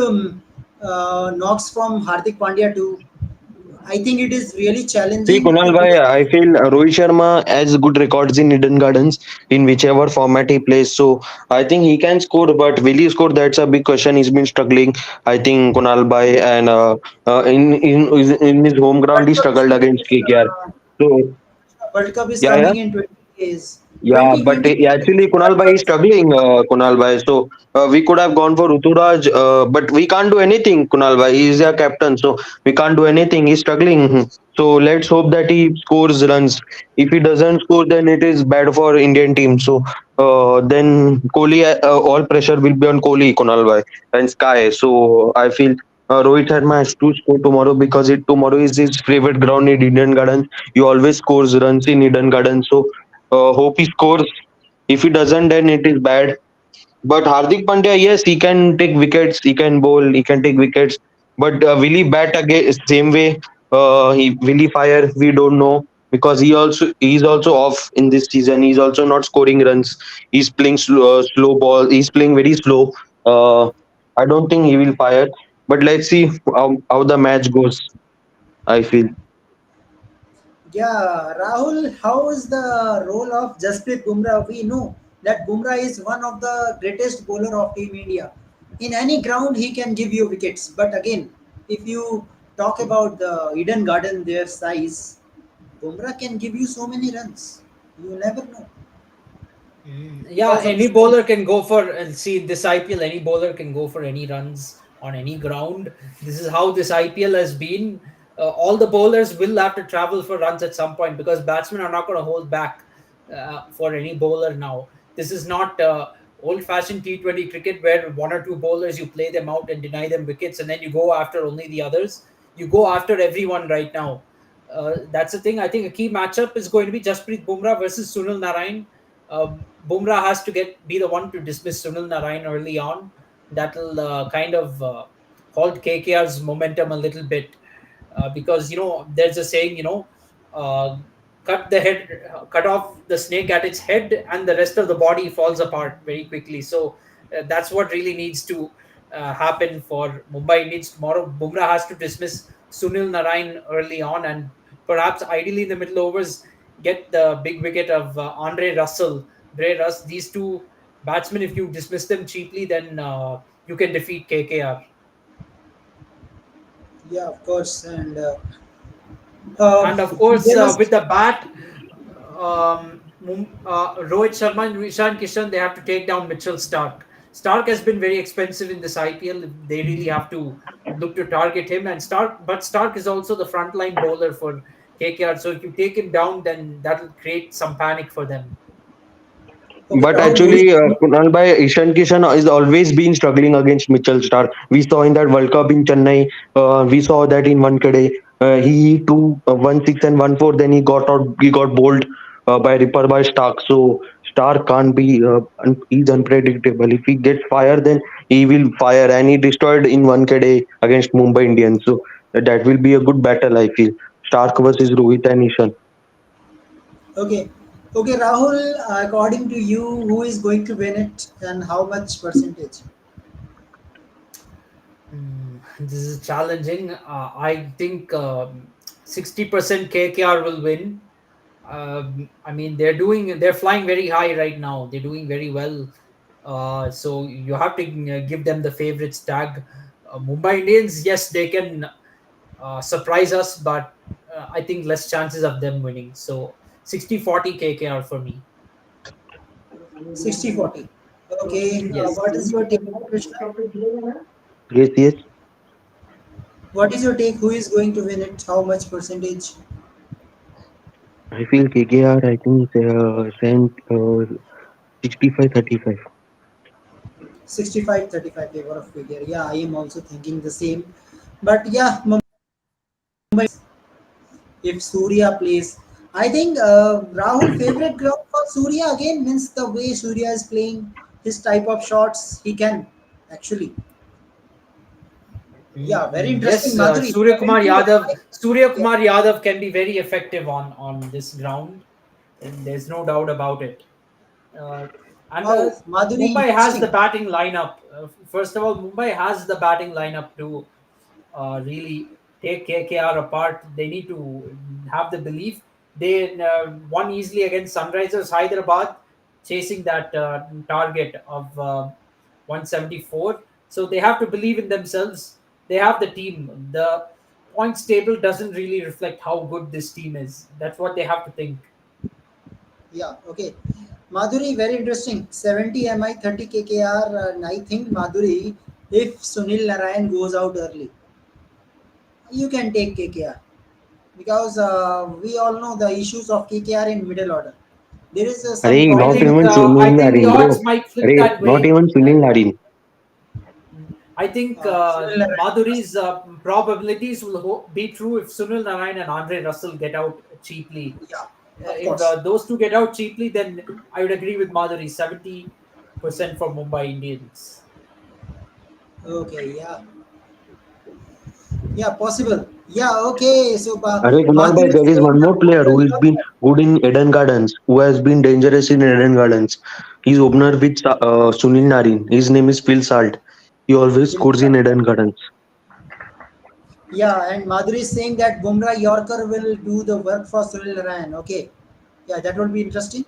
knocks from Hardik Pandya too? I think it is really See, challenging Kunal to do bhai, it. I feel Rohit Sharma has good records in Eden Gardens in whichever format he plays. So I think he can score, but will he score? That's a big question. He's been struggling. I think Kunal bhai, and in his home ground World he Cup is struggled coming against KKR. So World Cup is yeah, yeah. coming in 20 days. Yeah, 20 but 20 actually Kunal World bhai Cup is is coming. struggling, Kunal bhai. So we could have gone for Ruturaj, but we can't do anything, Kunal bhai. He is a captain, so we can't do anything. He's struggling. So let's hope that he scores runs. If he doesn't score, then it is bad for Indian team. So then Kohli, all pressure will be on Kohli, Kunal bhai, and Sky. So I feel Rohit Sharma has to score tomorrow because it tomorrow is his favorite ground in Eden Gardens. He always scores runs in Eden Gardens. So hope he scores. If he doesn't, then it is bad. But Hardik Pandya, yes, he can take wickets, he can bowl, he can take wickets. But will he bat again same way? He will he fire? We don't know because he's also off in this season. He's also not scoring runs. He's playing slow ball. He's playing very slow. Uh, I don't think he will fire. But let's see how the match goes. I feel. Yeah, Rahul, how is the role of Jasprit Bumrah? We know that Bumrah is one of the greatest bowler of Team India. In any ground, he can give you wickets. But again, if you talk about the Eden Garden, their size, Bumrah can give you so many runs. You never know Yeah, because of any his bowler size. can go for see this IPL. Any bowler can go for any runs on any ground. This is how this IPL has been. All the bowlers will have to travel for runs at some point because batsmen are not going to hold back for any bowler now. This is not old-fashioned T20 cricket where one or two bowlers you play them out and deny them wickets, and then you go after only the others. You go after everyone right now. That's the thing. I think a key matchup is going to be Jasprit Bumrah versus Sunil Narayan. Bumrah has to be the one to dismiss Sunil Narayan early on. That'll kind of halt KKR's momentum a little bit because there's a saying uh, cut off the snake at its head, and the rest of the body falls apart very quickly. So that's what really needs to happen for Mumbai Indians tomorrow. Bumrah has to dismiss Sunil Narayan early on, and perhaps ideally in the middle overs get the big wicket of Andre Russell, Bray Russ. These two batsmen, if you dismiss them cheaply, then you can defeat KKR. Yeah, of course. And Uh, And of course, there was with the bat, Rohit Sharma and Ishan Kishan, they have to take down Mitchell Stark. Stark has been very expensive in this IPL. They really have to look to target him. And Stark is also the frontline bowler for KKR. So if you take him down, then that will create some panic for them. okay. But Rahul, who is actually, Kunal bhai, Ishan Kishan is always been struggling against Mitchell Stark. We saw in that World Cup in Chennai. We saw that in one Kade. He two 1-6 and 1-4. Then he got out. He got bowled by Stark. So Stark can't be. He's unpredictable. If he gets fire, then he will fire. And he destroyed in one Kade against Mumbai Indians. So that will be a good battle. I feel Stark versus Rohit and Ishan. okay? Okay, Rahul. According to you, who is going to win it and how much percentage? This is challenging. I think 60% KKR will win. I mean, they're flying very high right now. They're doing very well. So you have to give them the favorites tag. Mumbai Indians, yes, they can surprise us, but I think less chances of them winning. So 60-40 KKR for me. 60-40. Okay. Yes. What is your take, Krishna? Yes, yes. What is your take? Who is going to win it? How much percentage? I feel KKR. I think sent 65-35. 65-35 favor of KKR. Yeah, I am also thinking the same. But yeah, if Surya plays. I think Rahul favorite ground for Surya again means the way Surya is playing his type of shots he can actually. Yeah, very interesting. Yes, Madhuri, Coventry. Surya Yeah, Kumar Yadav can be very effective on this ground, and there's no doubt about it. Uh, and wow, Madhuri, Mumbai has the interesting. batting lineup. First of all, Mumbai has the batting lineup to really take KKR apart. They need to have the belief. They won easily against Sunrisers Hyderabad, chasing that target of 174. So they have to believe in themselves. They have the team. The points table doesn't really reflect how good this team is. That's what they have to think. Yeah, okay. Madhuri, very interesting. 70 MI, 30 KKR. And I think Madhuri, if Sunil Narayan goes out early, you can take KKR because we all know the issues of KKR in middle order. There is some Arey, not problem in even I Sunil think the Narin, odds bro. might flip Arey, that not way. even Sunil Narin. I think Sunil Narayan. Madhuri's probabilities will be true if Sunil Narayan and Andre Russell get out cheaply. Yeah, of If course. those two get out cheaply, then I would agree with Madhuri. 70% for Mumbai Indians. Okay, yeah, yeah, possible. Yeah, okay. So, Arey, Kunal bhai, Madhuri is there is saying one the more player Bumrah who has been Yorker. good in Eden Gardens, who has been dangerous in Eden Gardens. He's opener with Sunil Narin. His name is Phil Salt. He always Phil scores in Sharp. Eden Gardens. Yeah, and Madhuri is saying that Bumrah Yorker will do the work for Sunil Narayan. Okay, yeah, that would be interesting.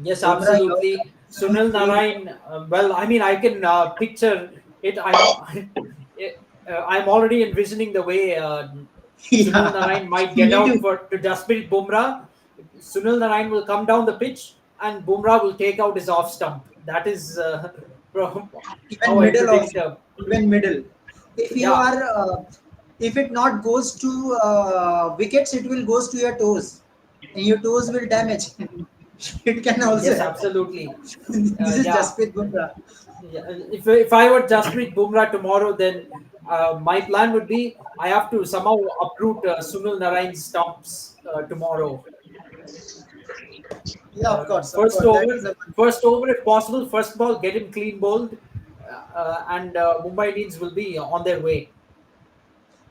Yes, Bumrah Yorker absolutely. Sunil doing Narayan. Well, I mean, I can picture it. I'm already envisioning the way Sunil yeah, Narayan might get me out too. for to Jasprit Bumrah. Sunil Narayan will come down the pitch, and Bumrah will take out his off stump. That is how Even I middle predict. also, even middle. If you Yeah. are, if it not goes to wickets, it will goes to your toes, and your toes will damage. It can also Yes, happen. absolutely. This is Yeah. Jasprit Bumrah. Yeah, if I were Jasprit Bumrah tomorrow, then my plan would be I have to somehow uproot Sunil Narayan's stumps tomorrow. Yeah, of First course, that is over, a one. first over if possible. First ball, get him clean bowled, and Mumbai Indians will be on their way.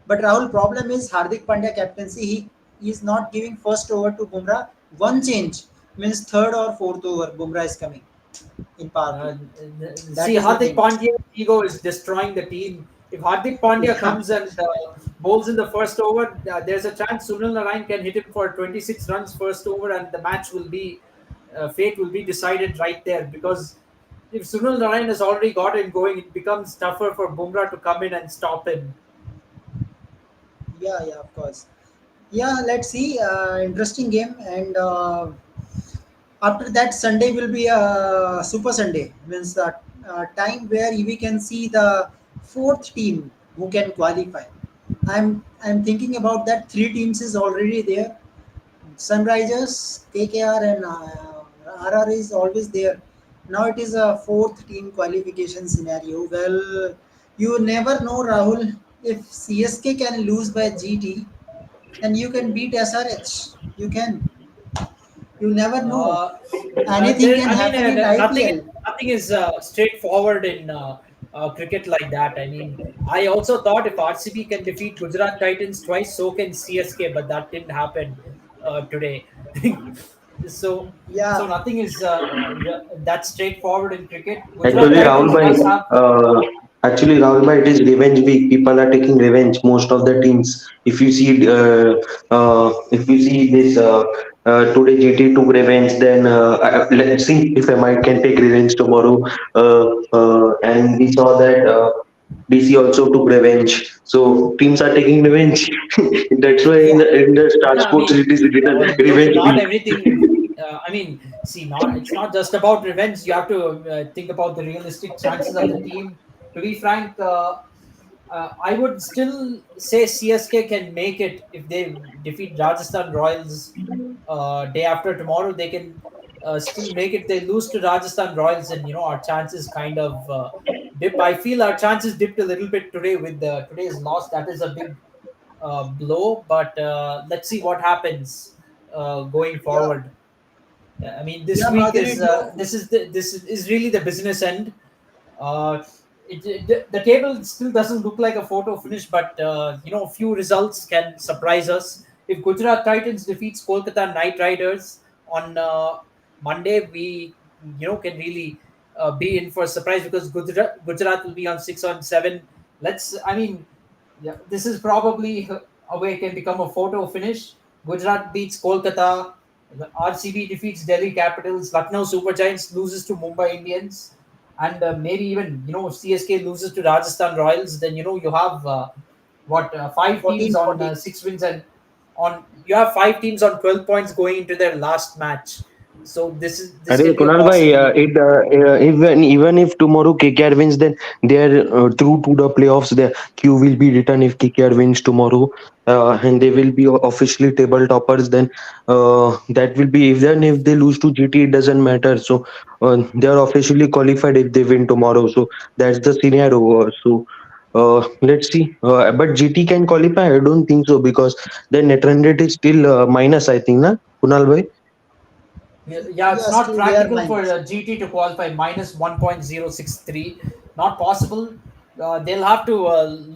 But Rahul, problem is Hardik Pandya captaincy. He is not giving first over to Bumrah. One change means third or fourth over. Bumrah is coming in power play. Uh, That See, is the Hardik thing. Pandya's ego is destroying the team. If Hardik Pandya Yeah, comes and bowls in the first over, there's a chance Sunil Narayan can hit him for 26 runs first over, and the match will be fate will be decided right there. Because if Sunil Narayan has already got it going, it becomes tougher for Bumrah to come in and stop him. yeah, of course. Yeah, let's see. Interesting game, and after that Sunday will be a Super Sunday. Means the time where we can see the fourth team who can qualify. I'm thinking about that. Three teams is already there. Sunrisers, KKR, and RR is always there. Now it is a fourth team qualification scenario. Well, you never know, Rahul. If CSK can lose by GT, then you can beat SRH. You can. You never know. Uh, Anything there, can I mean, happen in IPL. nothing is straightforward in cricket like that. I mean, I also thought if RCB can defeat Gujarat Titans twice, so can CSK, but that didn't happen today. so, so Yeah, nothing is that straightforward in cricket. Gujarat Actually, Rahul Titans bhai, does have. uh, actually Rahul bhai, it is revenge week. People are taking revenge. Most of the teams. If you see this today, GT took revenge. Then let's see if MI can take revenge tomorrow. And we saw that DC also took revenge. So teams are taking revenge. That's why yeah, in the Star Yeah, I Sports mean, it is written look, revenge not week. everything. I mean, see, not it's not just about revenge. You have to think about the realistic chances of the team. To be frank, I would still say CSK can make it if they defeat Rajasthan Royals day after tomorrow. They can still make it. They lose to Rajasthan Royals, and our chances kind of dip. I feel our chances dipped a little bit today with today's loss. That is a big blow, but let's see what happens going yeah, forward. I mean, this yeah, week Madhuri. is this is really the business end. Uh, the table still doesn't look like a photo finish, but a few results can surprise us. If Gujarat Titans defeats Kolkata Knight Riders on Monday, we can really be in for a surprise because Gujarat will be on 6 on 7. I mean, yeah, this is probably a way it can become a photo finish. Gujarat beats Kolkata. The RCB defeats Delhi Capitals. Lucknow Super Giants loses to Mumbai Indians, and maybe even if CSK loses to Rajasthan Royals, then you have five teams 14, on 14. 6 wins, and on you have 5 teams on 12 points going into their last match. So this Arey, can be a Kunal bhai, possibility. even if tomorrow KKR wins, then they are through to the playoffs. The queue will be written if KKR wins tomorrow, and they will be officially table toppers. Then that will be even if they lose to GT, it doesn't matter. So they are officially qualified if they win tomorrow. So that's the scenario. Let's see. But GT can qualify? I don't think so because their net run rate is still minus. I think, na Kunal bhai. Yeah, it's Yeah, not still they are practical for minus. GT to qualify minus 1.063. Not possible. They'll have to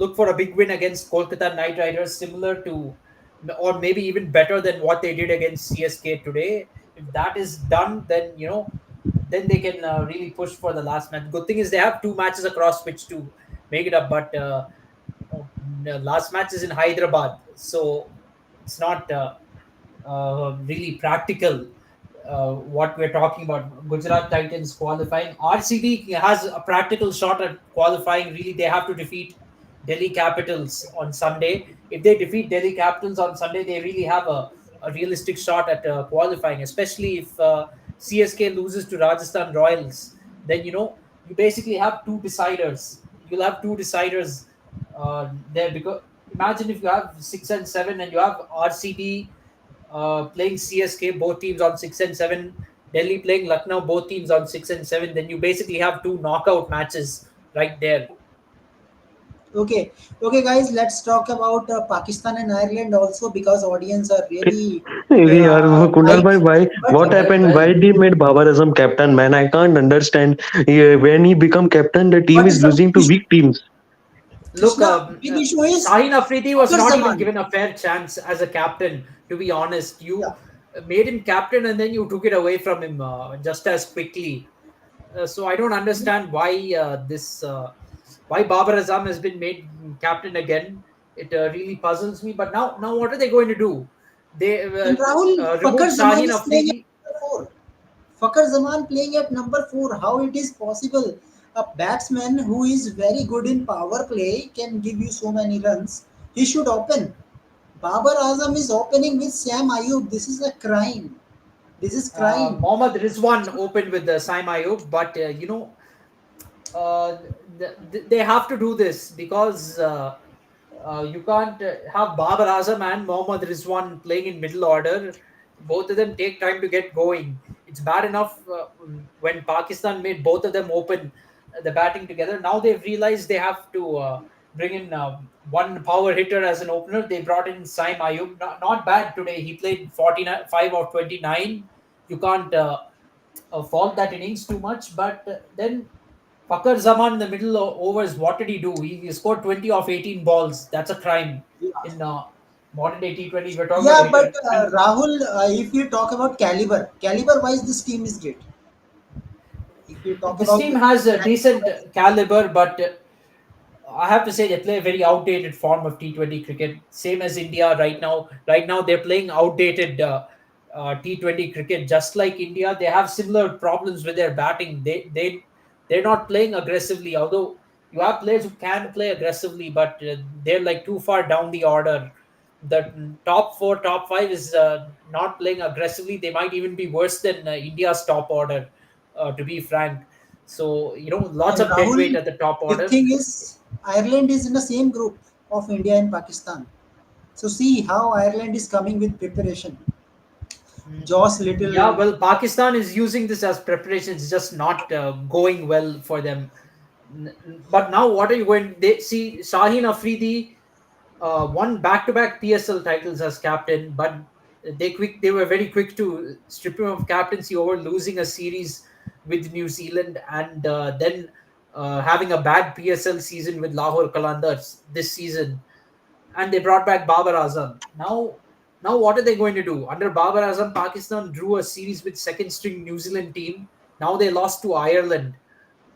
look for a big win against Kolkata Knight Riders, similar to, or maybe even better than what they did against CSK today. If that is done, then they can really push for the last match. Good thing is they have two matches across which to make it up, but no, last match is in Hyderabad, so it's not really practical. What we're talking about, Gujarat Titans qualifying. RCB has a practical shot at qualifying. Really, they have to defeat Delhi Capitals on Sunday. If they defeat Delhi Capitals on Sunday, they really have a realistic shot at qualifying. Especially if CSK loses to Rajasthan Royals, then you basically have two deciders. You'll have two deciders there because imagine if you have 6 and 7 and you have RCB playing CSK, both teams on 6 and 7. Delhi playing Lucknow, both teams on 6 and 7. Then you basically have two knockout matches right there. Okay, okay, guys. Let's talk about Pakistan and Ireland also because audience are really अरे यार वो Kunal like. भाई why But what happened why Well, they made Babar Azam captain man I can't understand. When he become captain the team what is is the losing to issue? weak teams. look, Krishna, big issue is Shaheen Afridi was Fakhar not even Zaman. given a fair chance as a captain. To be honest, Yeah, you made him captain and then you took it away from him just as quickly. So I don't understand why Babar Azam has been made captain again. It really puzzles me. But now what are they going to do? They and Rahul, remove Fakhar Zaman Shaheen is playing at Afridi. number four. Fakhar Zaman playing at number four. How it is possible? A batsman who is very good in power play can give you so many runs. He should open. Babar Azam is opening with Sam Ayub. This is a crime. This is crime. Mohammad Rizwan opened with the Saim Ayub, but uh, they have to do this because you can't have Babar Azam and Mohammad Rizwan playing in middle order. Both of them take time to get going. It's bad enough when Pakistan made both of them open the batting together. Now they've realized they have to bring in one power hitter as an opener. They brought in Saim Ayub. Not bad today. He played 45 of 29. You can't fault that innings too much, but then Fakar Zaman in the middle overs, what did he do? He scored 20 off 18 balls. That's a crime Yeah, in modern day T20. We're talking about yeah, a but hitter. And Rahul, if you talk about caliber wise, this team is great. If you talk this about team has a decent caliber-wise, caliber, but I have to say they play a very outdated form of T20 cricket. Same as India right now. Right now they're playing outdated T20 cricket, just like India. They have similar problems with their batting. They're not playing aggressively. Although you have players who can play aggressively, but they're like too far down the order. The top four, top five is not playing aggressively. They might even be worse than India's top order, to be frank. So lots and of dead weight Rahul, at the top big order. thing is Ireland is in the same group of India and Pakistan. So see how Ireland is coming with preparation. Mm. Josh Yeah, Little, well, Pakistan is using this as preparation. It's just not going well for them. But now, what are you going? They see Shaheen Afridi won back-to-back PSL titles as captain, but they were very quick to strip him of captaincy over losing a series with New Zealand and then having a bad PSL season with Lahore Qalandars this season, and they brought back Babar Azam. Now what are they going to do? Under Babar Azam, Pakistan drew a series with second string New Zealand team. Now they lost to Ireland.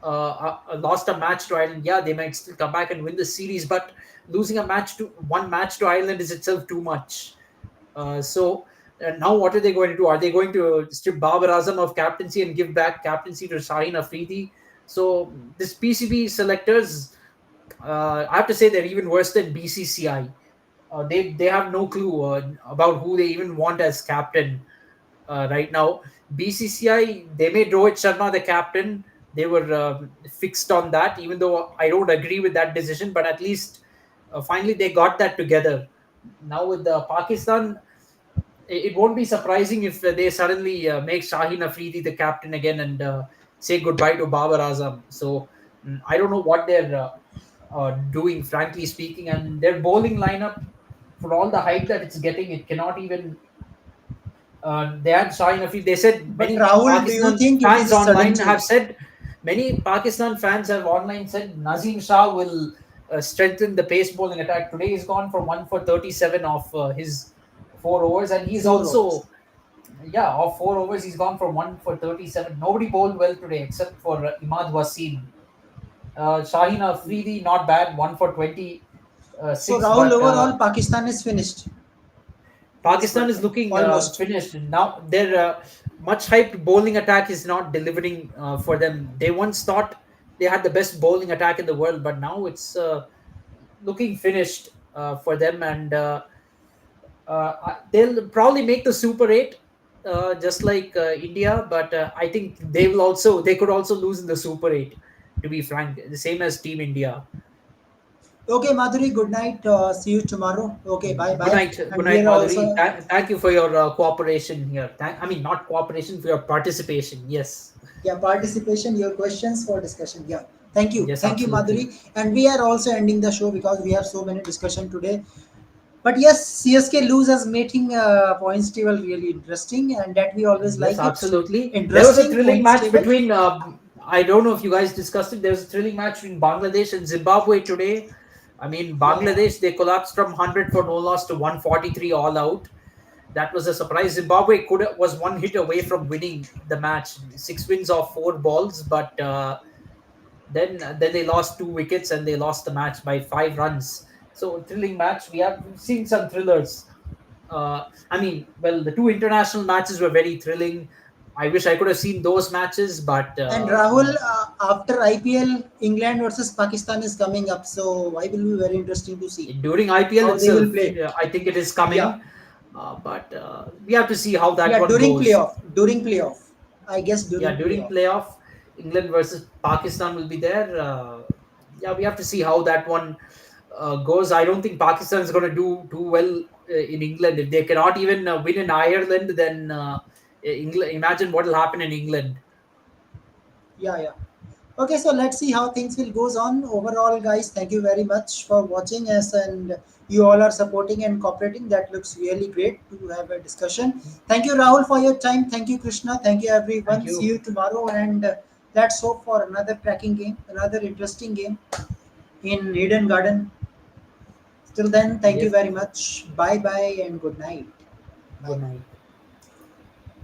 Lost a match to Ireland. Yeah, they might still come back and win the series, but losing a match to one match to Ireland is itself too much. So now what are they going to do? Are they going to strip Babar Azam of captaincy and give back captaincy to Shaheen Afridi? So this PCB selectors, I have to say they're even worse than BCCI. They have no clue about who they even want as captain right now. BCCI, they made Rohit Sharma the captain. They were fixed on that, even though I don't agree with that decision. But at least finally they got that together. Now with Pakistan, it won't be surprising if they suddenly make Shaheen Afridi the captain again and say goodbye to Babar Azam. So I don't know what they're doing, frankly speaking, and their bowling lineup, for all the hype that it's getting, it cannot even. They had Shaheen Afridi. They said but many Rahul, do you Pakistan think it is fans a sudden online change? have said. Many Pakistan fans have online said Nazim Shah will strengthen the pace bowling attack. Today he's gone for 1 for 37 of his 4 overs, and he's 4 overs. also, yeah, of 4 overs he's gone for 1 for 37. Nobody bowled well today except for Imad Wasim. Shaheen Afridi not bad, 1 for 26, So Rahul, but overall, Pakistan is finished in this Pakistan World is Cup. looking Almost. finished now. Their much hyped bowling attack is not delivering for them. They once thought they had the best bowling attack in the world, but now it's looking finished for them, and they'll probably make the Super Eight. Just like India, but I think they could also lose in the Super Eight. To be frank, the same as Team India. Okay, Madhuri, good night. See you tomorrow. Okay, bye Good bye. night, And good we night, are Madhuri. also, Thank you for your cooperation here. I mean, not cooperation, for your participation. Yes, yeah, participation, your questions for discussion. Yeah, thank you. yes, Thank you, absolutely. Madhuri. And we are also ending the show because we have so many discussion today. But yes, CSK lose as making points table really interesting, and that we always Yes, like it. absolutely. There was a Interesting thrilling points match table. between. I don't know if you guys discussed it. There was a thrilling match between Bangladesh and Zimbabwe today. I mean, Yeah, yeah. Bangladesh, they collapsed from 100 for no loss to 143 all out. That was a surprise. Zimbabwe was one hit away from winning the match, 6 wins off 4 balls, but then they lost 2 wickets and they lost the match by 5 runs. So thrilling match. We've seen some thrillers. I mean, well, the two international matches were very thrilling. I wish I could have seen those matches, but And Rahul, after IPL, England versus Pakistan is coming up, so I will be very interesting to see during IPL how they will itself, play. I think it is Yeah, coming, but we have to see how that yeah, one during goes. playoff, during playoff, I guess Yeah, during during playoff. playoff, England versus Pakistan will be there. Yeah, we have to see how that one goes. I don't think Pakistan is going to do too well in England. If they cannot even win in Ireland, then England. Imagine what will happen in England. Yeah, yeah. Okay, so let's see how things will goes on. Overall, guys, thank you very much for watching us, and you all are supporting and cooperating. That looks really great to have a discussion. Thank you, Rahul, for your time. Thank you, Krishna. Thank you, Thank everyone. See you. you tomorrow, and let's hope for another cracking game, another interesting game in Eden Garden. Till then, thank you Yes. very much. Bye bye and good night. Good Bye. night.